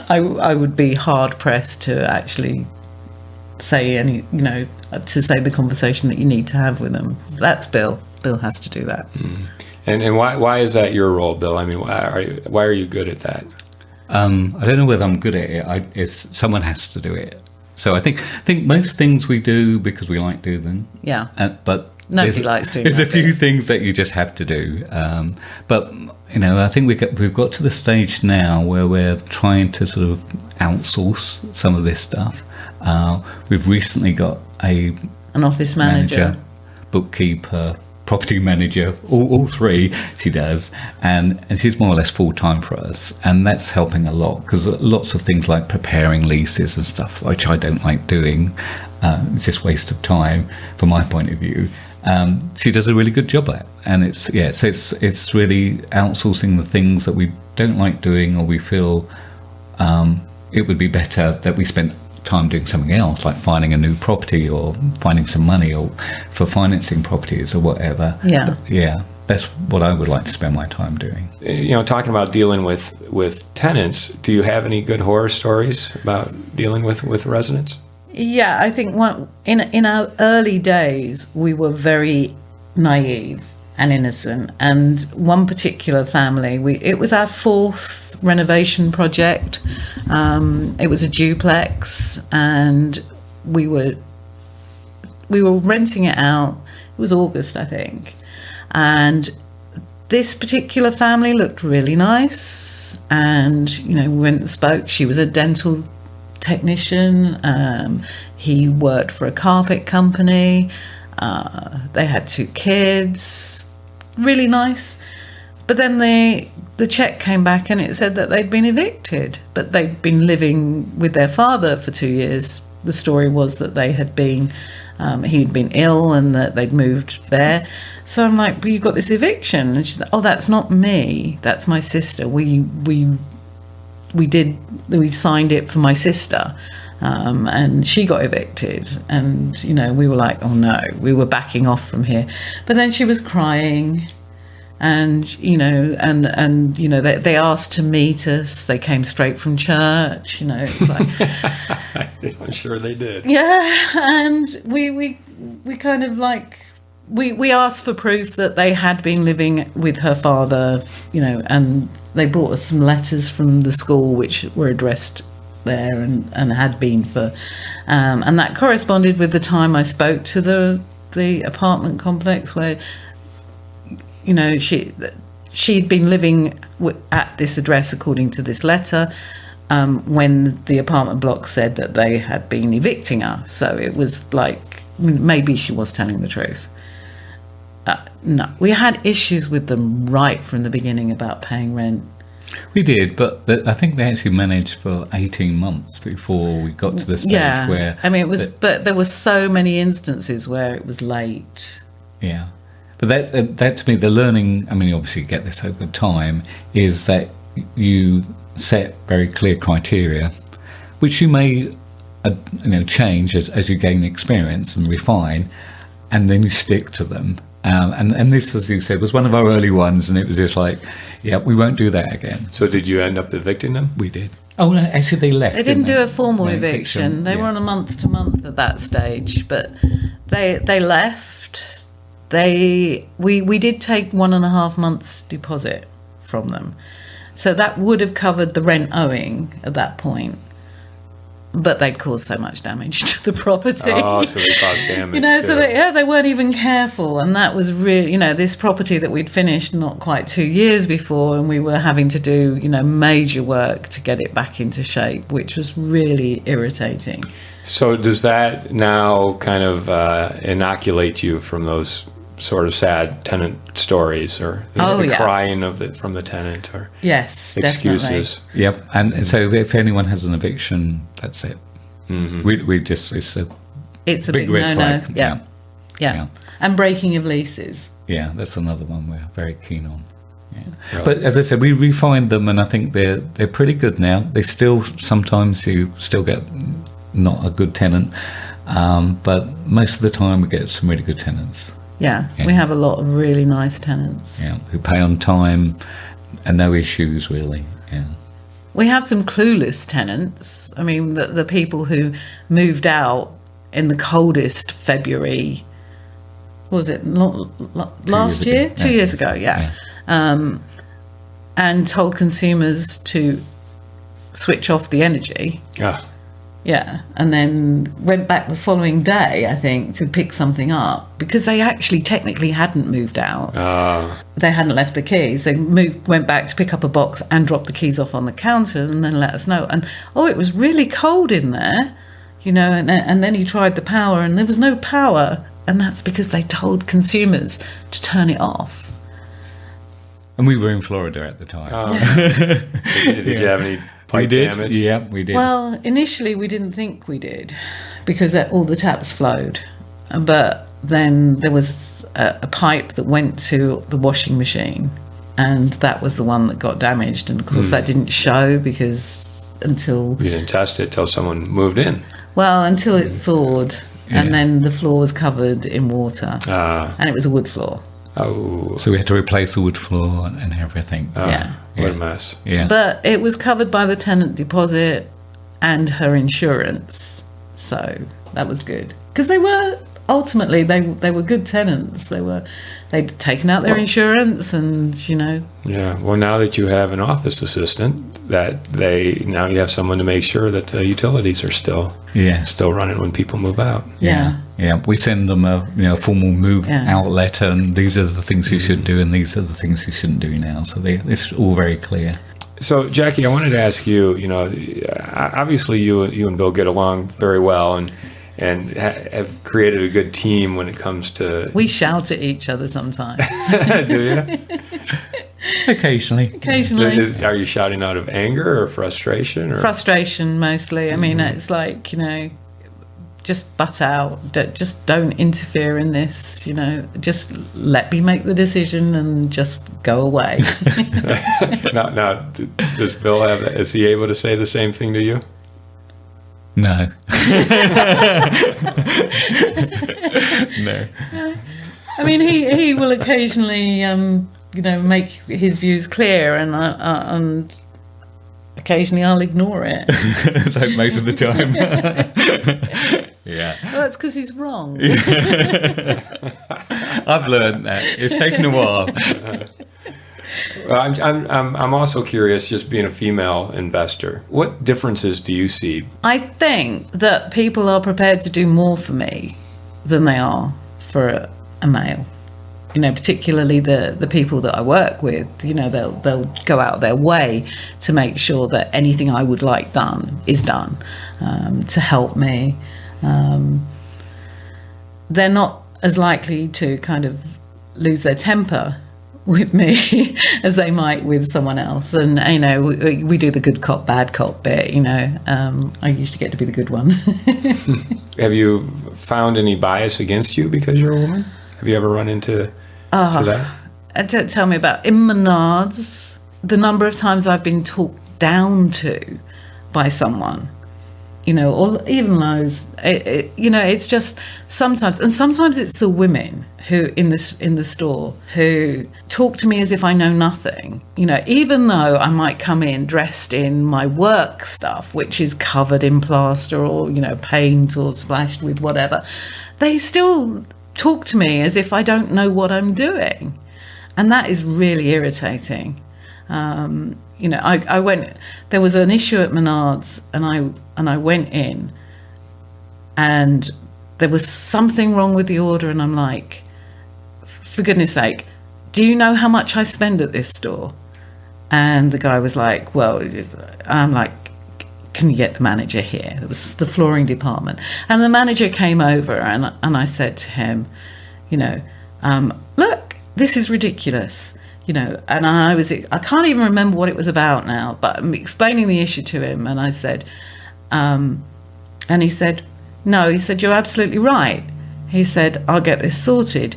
I would be hard pressed to actually say to say the conversation that you need to have with them. That's Bill. Bill has to do that. And why is that your role, Bill? I mean, why are you good at that? I don't know whether I'm good at it. Someone has to do it. So I think most things we do because we like doing them. Yeah. But nobody likes doing. There's a few things that you just have to do. But I think we've got to the stage now where we're trying to sort of outsource some of this stuff. We've recently got an office manager, bookkeeper, property manager, all three she does, and she's more or less full-time for us, and that's helping a lot, because lots of things like preparing leases and stuff, which I don't like doing, it's just waste of time from my point of view. She does a really good job at it, and it's really outsourcing the things that we don't like doing, or we feel it would be better that we spent time doing something else, like finding a new property or finding some money or for financing properties or whatever. That's what I would like to spend my time doing. Talking about dealing with tenants, do you have any good horror stories about dealing with residents? I think in our early days we were very naive and innocent, and one particular family, it was our fourth renovation project. It was a duplex, and we were renting it out. It was August, I think, and this particular family looked really nice, and we went and spoke. She was a dental technician. He worked for a carpet company. They had 2 kids. Really nice. But then the check came back and it said that they'd been evicted, but they'd been living with their father for 2 years. The story was that they had been, he'd been ill and that they'd moved there. So I'm like, well, you've got this eviction. And she's like, oh, that's not me. That's my sister. We signed it for my sister. and she got evicted. And, you know, we were like, oh no, we were backing off from here. But then she was crying. And, you know, and you know, they asked to meet us. They came straight from church, you know. It was like, I'm sure they did. yeah, and we kind of like, we asked for proof that they had been living with her father, you know, and they brought us some letters from the school which were addressed there and had been for, and that corresponded with the time I spoke to the apartment complex where, you know, she'd been living at this address according to this letter when the apartment block said that they had been evicting her. So it was like, maybe she was telling the truth. No, we had issues with them right from the beginning about paying rent. We did, but I think they actually managed for 18 months before we got to the stage where... I mean, it was, but there were so many instances where it was late. Yeah. But that to me, the learning, I mean, obviously you get this over time, is that you set very clear criteria, which you may change as you gain experience and refine, and then you stick to them. And this, as you said, was one of our early ones, and it was just like, yeah, we won't do that again. So did you end up evicting them? We did. Oh, no, actually they left. They didn't do a formal No, eviction. They yeah. were on a month-to-month at that stage, but they left. We did take 1.5 months deposit from them, so that would have covered the rent owing at that point. But they'd caused so much damage to the property. Oh, so they caused damage. You know, too. so they weren't even careful, and that was really, you know, this property that we'd finished not quite 2 years before, and we were having to do, you know, major work to get it back into shape, which was really irritating. So does that now kind of inoculate you from those sort of sad tenant stories, or the crying from the tenant, or Yes, excuses? definitely. Yep. And so if anyone has an eviction, that's it. Mm-hmm. We just, it's a Big red no-no. flag. Yeah. Yeah. And breaking of leases. Yeah, that's another one we're very keen on. Yeah. Really? But as I said, we refined them, and I think they're pretty good now. They still, sometimes you still get not a good tenant, but most of the time we get some really good tenants. Yeah, Yeah. we have a lot of really nice tenants. Yeah, who pay on time and no issues really. Yeah. We have some clueless tenants. I mean, the people who moved out in the coldest February, what was it, last year? 2 years ago, yeah. And told consumers to switch off the energy. Yeah. Yeah, and then went back the following day, I think, to pick something up because they actually technically hadn't moved out. They hadn't left the keys. They went back to pick up a box and drop the keys off on the counter and then let us know. And, it was really cold in there, you know, and then he tried the power and there was no power. And that's because they told consumers to turn it off. And we were in Florida at the time. Did you have any pipe damage? Yeah, we did. Well, initially we didn't think we did because all the taps flowed. But then there was a pipe that went to the washing machine, and that was the one that got damaged. And of course that didn't show because until... You didn't test it till someone moved in. Well, until it thawed, and Yeah. then the floor was covered in water, Ah. and it was a wood floor. Oh. So we had to replace the wood floor and everything. Yeah. What a mess. Yeah. But it was covered by the tenant deposit and her insurance, so that was good. Because they were ultimately they were good tenants. They'd taken out their insurance, and you know. Yeah. Well, now that you have an office assistant, now you have someone to make sure that the utilities are still running when people move out. Yeah. Yeah, we send them a formal move out letter, and these are the things you should do, and these are the things you shouldn't do now. So it's all very clear. So, Jackie, I wanted to ask you. Obviously, you and Bill get along very well, and have created a good team when it comes to. We shout at each other sometimes. Do you? Occasionally. Are you shouting out of anger or frustration? Or? Frustration mostly. I mean, it's like, just butt out. Just don't interfere in this. Just let me make the decision and just go away. Now, does Bill is he able to say the same thing to you? No. No. I mean, he will occasionally, make his views clear, and occasionally I'll ignore it. Like most of the time. Yeah. Well, that's because he's wrong. I've learned that. It's taken a while. Well, I'm also curious, just being a female investor, what differences do you see? I think that people are prepared to do more for me than they are for a male. Particularly the people that I work with. They'll go out their way to make sure that anything I would like done is done, to help me. They're not as likely to kind of lose their temper with me as they might with someone else. And we do the good cop bad cop bit. I usually get to be the good one. Have you found any bias against you because you're a woman? Have you ever run into that? Don't tell me about in Menards, the number of times I've been talked down to by someone, or even those. It's just sometimes it's the women who in the store who talk to me as if I know nothing. Even though I might come in dressed in my work stuff, which is covered in plaster or paint or splashed with whatever, they still talk to me as if I don't know what I'm doing, and that is really irritating. I went. There was an issue at Menards, and I went in, and there was something wrong with the order, and I'm like, for goodness sake, do you know how much I spend at this store? And the guy was like, well, I'm like, can you get the manager here? It was the flooring department. And the manager came over, and I said to him, look, this is ridiculous. And I can't even remember what it was about now, but I'm explaining the issue to him, and I said, and he said, no, he said, you're absolutely right. He said, I'll get this sorted,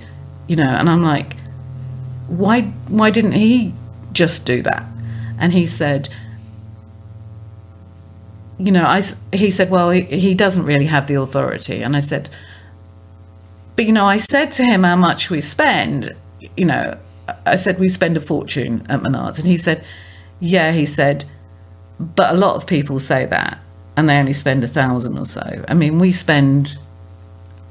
and I'm like, why didn't he just do that? And he said, he said, well, he doesn't really have the authority. And I said, but, I said to him how much we spend, I said, we spend a fortune at Menards. And he said, yeah, he said, but a lot of people say that, and they only spend 1,000 or so. I mean, we spend,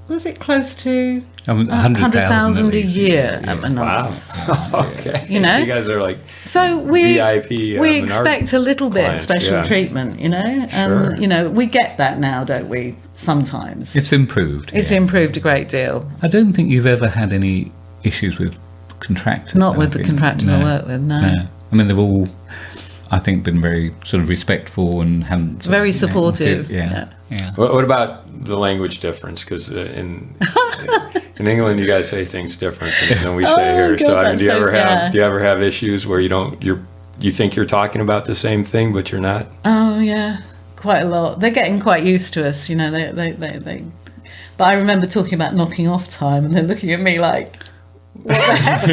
was it close to 100,000 a year at Menards? Wow. Okay. You guys are like VIP. We Menard expect a little bit clients, special treatment, and Sure. We get that now, don't we? Sometimes It's improved. it's improved a great deal. I don't think you've ever had any issues with contractors. Not with have the you? contractors I work with. No. I mean, they've all, I think, been very sort of respectful and haven't Very supportive. Yeah. What about the language difference? Because in England, you guys say things different than we say here. God, So I mean, that's do you ever have issues where you think you're talking about the same thing, but you're not? Oh yeah, quite a lot. They're getting quite used to us, They. But I remember talking about knocking off time, and they're looking at me like, what the heck?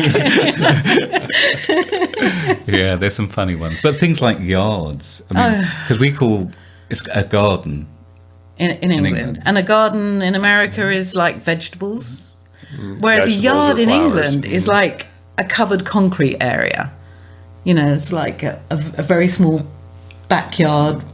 Yeah, there's some funny ones, but things like yards. I mean, because we call it's a garden in England, and a garden in America is like vegetables, whereas Vegetables a yard or in flowers. England is like a covered concrete area. It's like a very small backyard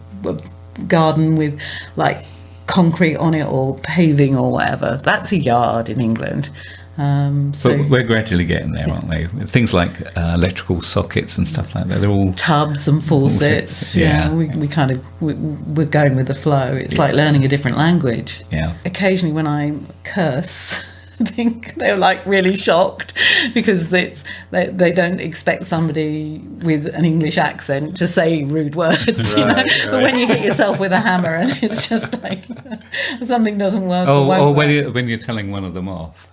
garden with like concrete on it or paving or whatever. That's a yard in England. But we're gradually getting there, aren't they? Things like electrical sockets and stuff like that. They're all tubs and faucets. Yeah. We kind of we're going with the flow. It's like learning a different language. Yeah. Occasionally, when I curse, I think they're like really shocked because they don't expect somebody with an English accent to say rude words. Right. But when you hit yourself with a hammer and it's just like something doesn't work. or when you're telling one of them off.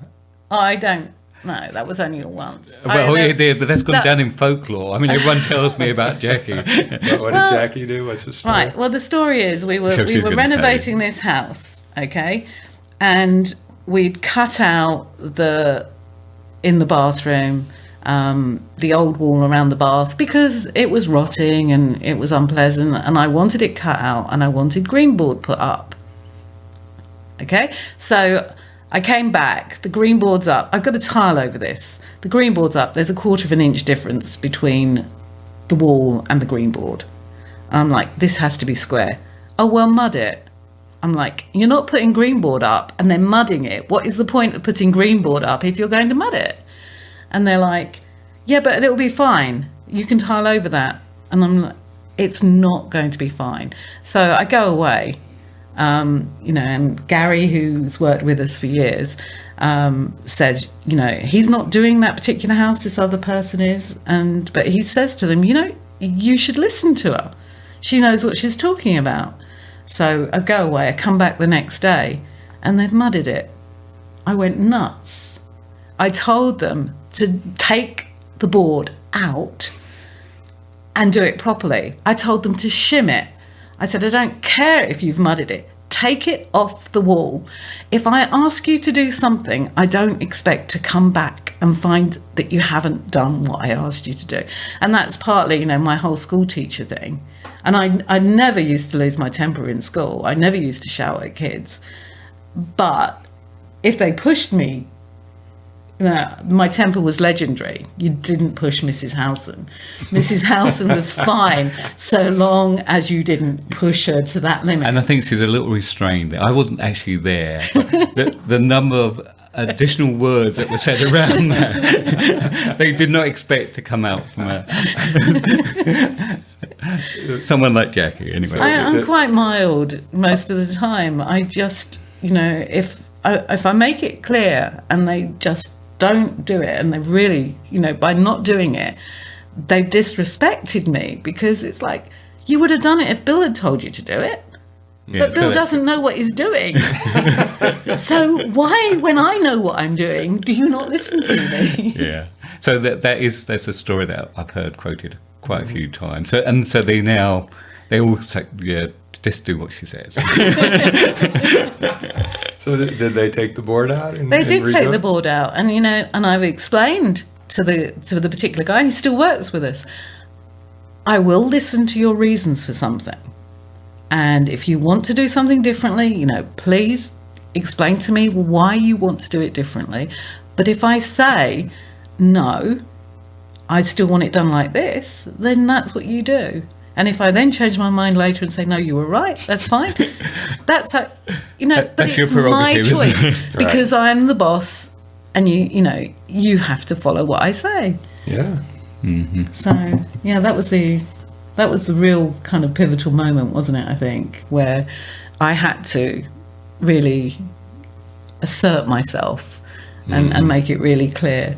Oh, I don't. No, that was only once. Well, it did, but that's gone down in folklore. I mean, everyone tells me about Jackie. What did Jackie do? What's the story? Right. Well, the story is we were She's gonna renovating this house, okay, and we'd cut out in the bathroom the old wall around the bath because it was rotting and it was unpleasant, and I wanted it cut out and I wanted green board put up. Okay, so I came back, the green board's up. I've got a tile over this. The green board's up. There's a 1/4 inch difference between the wall and the green board. I'm like, this has to be square. Oh, well, mud it. I'm like, you're not putting green board up and then mudding it. What is the point of putting green board up if you're going to mud it? And they're like, yeah, but it'll be fine. You can tile over that. And I'm like, it's not going to be fine. So I go away, and Gary, who's worked with us for years, says, he's not doing that particular house, this other person is. But he says to them, you should listen to her. She knows what she's talking about. So I go away, I come back the next day, and they've mudded it. I went nuts. I told them to take the board out and do it properly. I told them to shim it. I said, I don't care if you've mudded it. Take it off the wall. If I ask you to do something, I don't expect to come back and find that you haven't done what I asked you to do. And that's partly, my whole school teacher thing. And I never used to lose my temper in school. I never used to shout at kids. But if they pushed me, my temper was legendary. You didn't push Mrs. Howson. Mrs. Howson was fine so long as you didn't push her to that limit. And I think she's a little restrained. I wasn't actually there. But the number of additional words that were said around that, they did not expect to come out from someone like Jackie, anyway. I'm quite mild most of the time. I just, if I make it clear and they just don't do it, and they really, by not doing it, they've disrespected me, because it's like, you would have done it if Bill had told you to do it. Yeah, but Bill doesn't know what he's doing. So why, when I know what I'm doing, do you not listen to me? Yeah. So that's a story that I've heard quoted quite a few times. So they all say, yeah, just do what she says. So did they take the board out? They did take the board out, and and I've explained to the particular guy, and he still works with us. I will listen to your reasons for something, and if you want to do something differently, please explain to me why you want to do it differently. But if I say no, I still want it done like this, then that's what you do. And if I then change my mind later and say, no, you were right, that's fine. That's how, but that's it's your my prerogative, choice, isn't it? because I'm the boss, and you have to follow what I say. Yeah. Mm-hmm. So yeah, that was the real kind of pivotal moment, wasn't it? I think, where I had to really assert myself and make it really clear.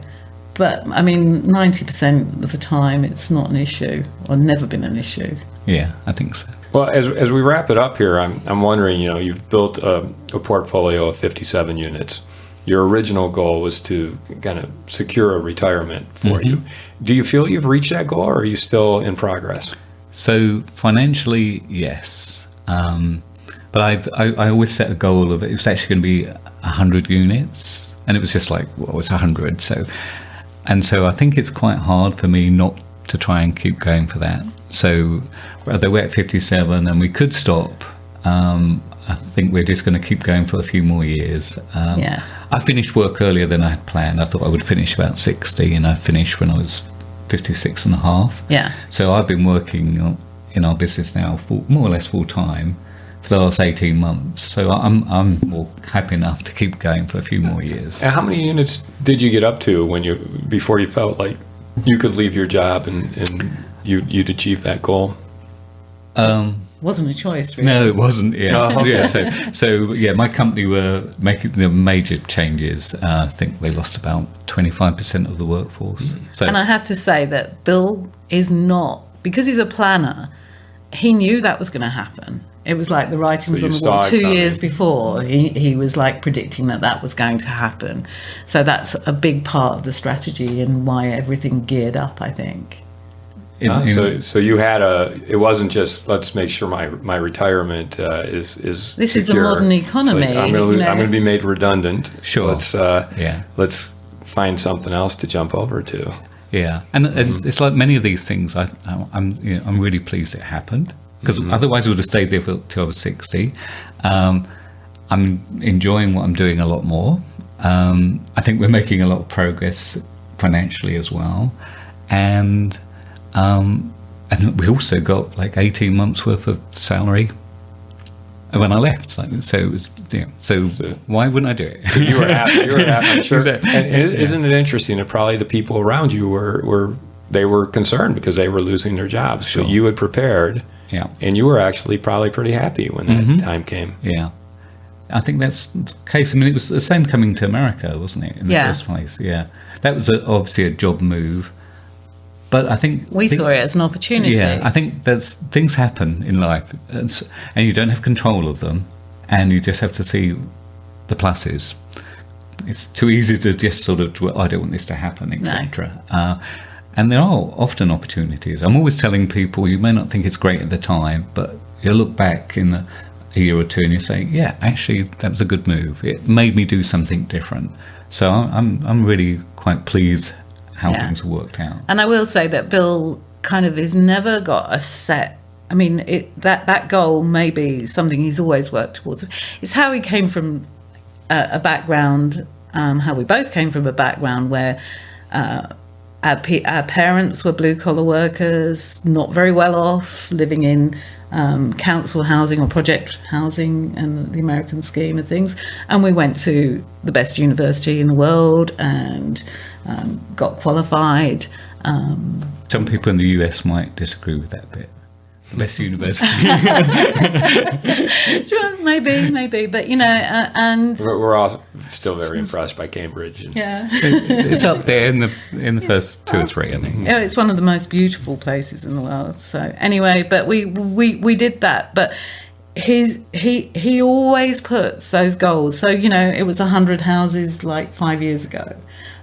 But I mean, 90% of the time, it's not an issue, or never been an issue. Yeah, I think so. Well, as we wrap it up here, I'm wondering, you've built a portfolio of 57 units. Your original goal was to kind of secure a retirement for you. Do you feel you've reached that goal, or are you still in progress? So financially, yes. But I always set a goal of it was actually going to be 100 units, and it was just like, well, it's 100. So I think it's quite hard for me not to try and keep going for that. So although we're at 57 and we could stop, I think we're just going to keep going for a few more years. I finished work earlier than I had planned. I thought I would finish about 60, and I finished when I was 56 and a half. Yeah. So I've been working in our business now more or less full time for the last 18 months. So I'm more happy enough to keep going for a few more years. And how many units did you get up to before you felt like you could leave your job and you'd achieve that goal? Wasn't a choice, really. No, it wasn't. Yeah. Oh, okay. Yeah. So my company were making the major changes. I think they lost about 25% of the workforce. So, And I have to say that Bill is not, because he's a planner, he knew that was going to happen. It was like the writing was on the wall 2 years before. He was like predicting that was going to happen. So that's a big part of the strategy and why everything geared up, I think. So you had it wasn't just, let's make sure my retirement is This secure. is the modern economy. I'm going to be made redundant. Sure. Let's find something else to jump over to. Yeah, and it's like many of these things. I'm really pleased it happened, because otherwise I would have stayed there till I was 60. I'm enjoying what I'm doing a lot more. I think we're making a lot of progress financially as well, and we also got like 18 months worth of salary when I left. So it was, so why wouldn't I do it? You were happy. I'm sure. Exactly. And isn't it interesting that probably the people around you were concerned because they were losing their jobs. Sure. But you had prepared. Yeah. And you were actually probably pretty happy when that time came. Yeah. I think that's the case. I mean, it was the same coming to America, wasn't it, in the first place? Yeah. That was obviously a job move. But I think... We saw it as an opportunity. Yeah, I think things happen in life, and you don't have control of them, and you just have to see the pluses. It's too easy to just sort of, I don't want this to happen, etc. No. And there are often opportunities. I'm always telling people, you may not think it's great at the time, but you'll look back in a year or two and you say, yeah, actually, that was a good move. It made me do something different. So I'm really quite pleased how things worked out. And I will say that Bill kind of has never got a set. I mean, that goal may be something he's always worked towards. It's how he came from a background, how we both came from a background where our parents were blue-collar workers, not very well off, living in council housing or project housing and the American scheme of things. And we went to the best university in the world and got qualified. Some people in the US might disagree with that bit. The best university. maybe, but and we're all still very impressed by Cambridge. It's up there in the first 2 or 3, I think. Yeah, it's one of the most beautiful places in the world. So anyway, but we did that, but he always puts those goals. So it was 100 houses like 5 years ago.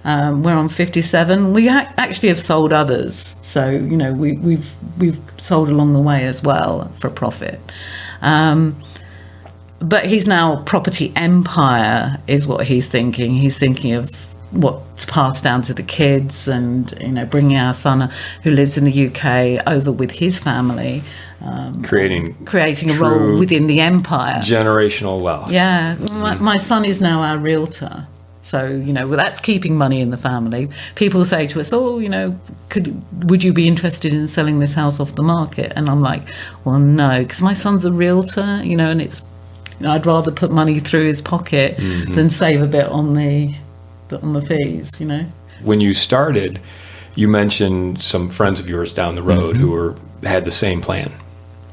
We're on 57. We actually have sold others, so we've sold along the way as well for profit. But he's now property empire is what he's thinking. He's thinking of what to pass down to the kids, and bringing our son who lives in the UK over with his family, creating a role within the empire, generational wealth. Yeah, my son is now our realtor. So, that's keeping money in the family. People say to us, would you be interested in selling this house off the market? And I'm like, well, no, because my son's a realtor, and it's, I'd rather put money through his pocket than save a bit on the fees, When you started, you mentioned some friends of yours down the road who had the same plan.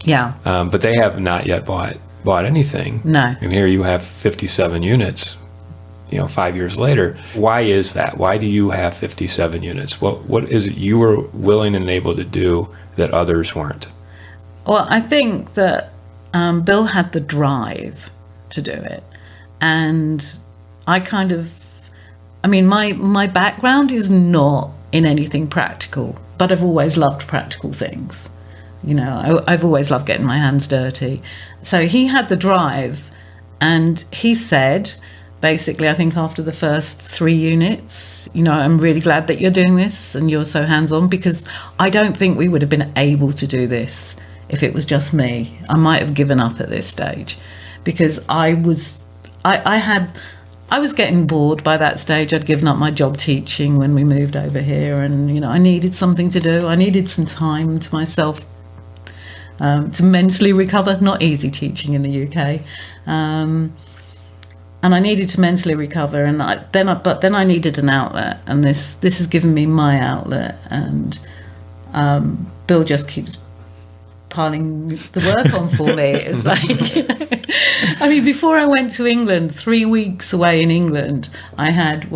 Yeah. But they have not yet bought anything. No. And here you have 57 units. 5 years later. Why is that? Why do you have 57 units? What is it you were willing and able to do that others weren't? Well, I think that Bill had the drive to do it. And I my background is not in anything practical, but I've always loved practical things. I've always loved getting my hands dirty. So he had the drive, and he said, basically, I think after the first 3 units, I'm really glad that you're doing this and you're so hands-on, because I don't think we would have been able to do this if it was just me. I might have given up at this stage, because I was getting bored by that stage. I'd given up my job teaching when we moved over here, and I needed something to do. I needed some time to myself to mentally recover. Not easy teaching in the UK. And I needed to mentally recover, and then I needed an outlet, and this has given me my outlet. And Bill just keeps piling the work on for me. It's like, before I went to England, 3 weeks away in England, I had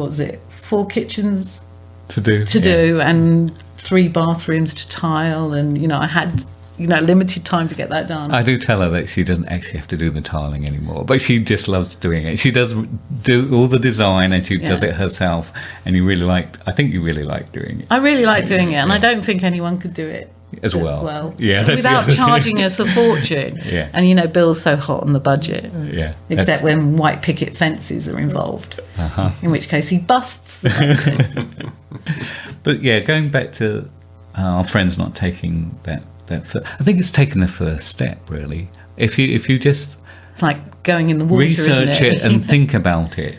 4 kitchens to do, and 3 bathrooms to tile, and I had limited time to get that done. I do tell her that she doesn't actually have to do the tiling anymore, but she just loves doing it. She does do all the design, and she does it herself. And I think you really like doing it. I really like doing it, and I don't think anyone could do it as well. Yeah, that's the without other charging us a fortune. Yeah. And Bill's so hot on the budget. Yeah. Except when white picket fences are involved, in which case he busts the fencing. But yeah, going back to our friends not taking that I think it's taking the first step, really. If you just It's like going in the water, isn't research it and think about it,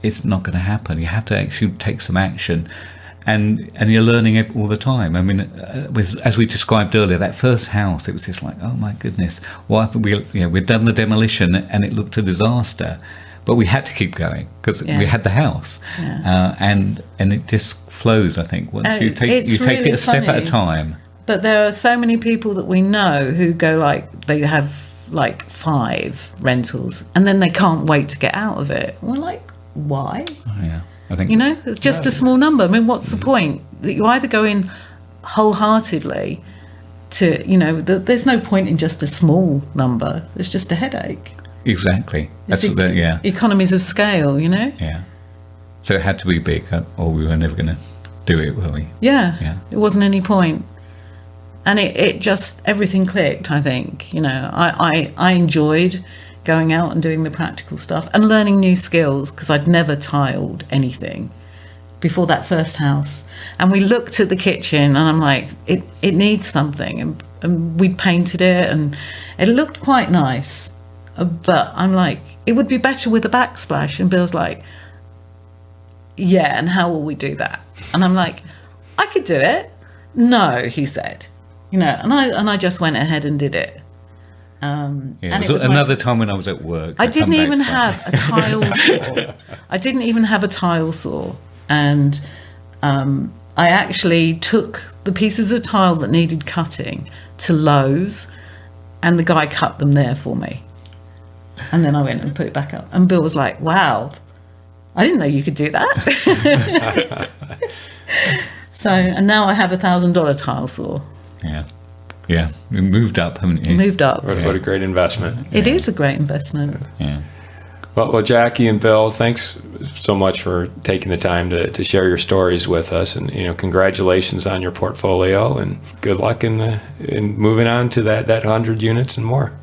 it's not going to happen. You have to actually take some action. And you're learning it all the time. I mean, as we described earlier, that first house, it was just like, oh my goodness, what happened? We'd done the demolition and it looked a disaster, but we had to keep going because we had the house, and it just flows. I think once you take it a step at a time. But there are so many people that we know who go they have 5 rentals and then they can't wait to get out of it. We're like, why? Oh, yeah. I think it's just a small number. I mean, what's the point? That you either go in wholeheartedly to, there's no point in just a small number. It's just a headache. Exactly. That's economies of scale, Yeah. So it had to be big, or we were never going to do it, were we? Yeah. It wasn't any point. And it just, everything clicked, I think. I enjoyed going out and doing the practical stuff and learning new skills because I'd never tiled anything before that first house. And we looked at the kitchen and I'm like, it needs something. And we'd painted it and it looked quite nice. But I'm like, it would be better with a backsplash. And Bill's like, yeah, and how will we do that? And I'm like, I could do it. No, he said. And I just went ahead and did it. And it was another time when I was at work. I didn't even have a tile saw. I didn't even have a tile saw. And I actually took the pieces of tile that needed cutting to Lowe's and the guy cut them there for me. And then I went and put it back up. And Bill was like, wow, I didn't know you could do that. And now I have $1,000 tile saw. Yeah, we moved up, haven't you? Moved up. What a great investment. It is a great investment. Yeah. Well, Jackie and Bill, thanks so much for taking the time to share your stories with us. And, congratulations on your portfolio and good luck in moving on to that 100 units and more.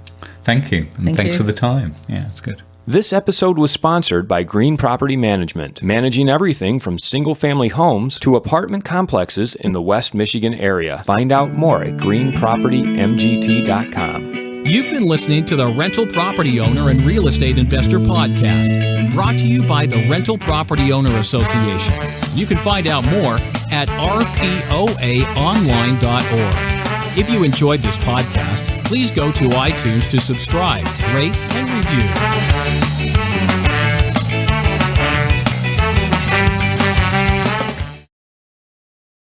Thank you. And thanks for the time. Yeah, it's good. This episode was sponsored by Green Property Management, managing everything from single-family homes to apartment complexes in the West Michigan area. Find out more at greenpropertymgt.com. You've been listening to the Rental Property Owner and Real Estate Investor Podcast, brought to you by the Rental Property Owner Association. You can find out more at rpoaonline.org. If you enjoyed this podcast, please go to iTunes to subscribe, rate, and review.